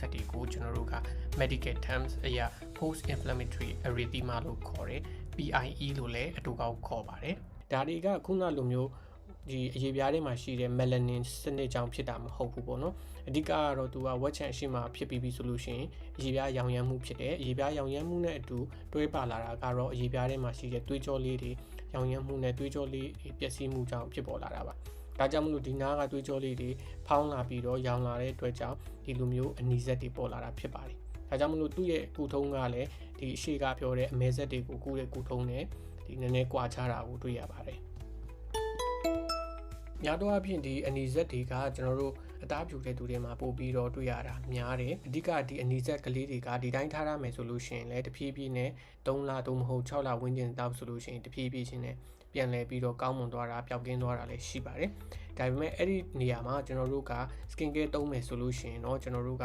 ဆက်တွေကိုကျွန်တော်တို့က medical terms အရာ post inflammatory erythema လို့ခေါ်တယ် PIE လို့လည်းအတူကောက်ခေါ်ပါတယ်ဒါတွေကခုနလိုမျိုးဒီအရေးပြားတွေမှာရှိတဲ့ melanin စနစ်ကြောင့်ဖြစ်တာမဟုတ်ဘူးပေါ့နော်အဓိကကတော့သူကဝက်ချန်အရှိမှဖြစ်ပြီးပြီဆိုလို့ရှိရင်အရေးပြားရောင်ရမ်းမှုဖြစ်တယ်အရေးပြားရောင်ရမ်းမှုနဲ့အတူတွဲပါလာတာကတော့အရေးပြားတွေမှာရှိတဲ့သွေးကြောလေးတွေရောင်ရမ်းမှုနဲ့သွေးကြောလေးပျက်စီးမှုကြောင့်ဖြစ်ပေါ်လာတာပါဒါကြောင့်မလို့ဒီနားကသွေးကြောလေးတွေဖောင်းလာပြီးတော့ရောင်လာတဲ့အတွက်ကြောင့်ဒီလိုမျိုးအနီးစက်တွေပေါ်လာတာဖြစ်ပါတယ်ဒါကြောင့်မလို့သူ့ရဲ့ကုထုံးကလည်းဒီအရှိကပြောတဲ့အမဲဆက်တွေကိုကူးတဲ့ကုထုံးနဲ့ဒီနည်းနည်းကွာခြားတာကိုတွေ့ရပါတယ်များတော့အဖြစ်ဒီအနီးစက်တွေကကျွန်တော်တို့အသားပြူတဲ့သူတွေမှာပို့ပြီးတော့တွေ့ရတာများတယ်အဓိကဒီအနီးစက်ကလေးတွေကဒီတိုင်းထားရမယ်ဆိုလို့ရှိရင်လည်းတဖြည်းဖြည်းနဲ့3လသို့မဟုတ်6လဝန်းကျင်တောက်ဆိုလို့ရှိရင်တဖြည်းဖြည်းချင်းနဲ့ပြန်လည်ပြီးတော့ကောင်းမွန်သွားတာပျောက်ကင်းသွားတာလည်းရှိပါတယ်ဒါပေမဲ့အဲ့ဒီနေရာမှာကျွန်တော်တို့က skin care သုံးမယ်ဆိုလို့ရှိရင်တော့ကျွန်တော်တို့က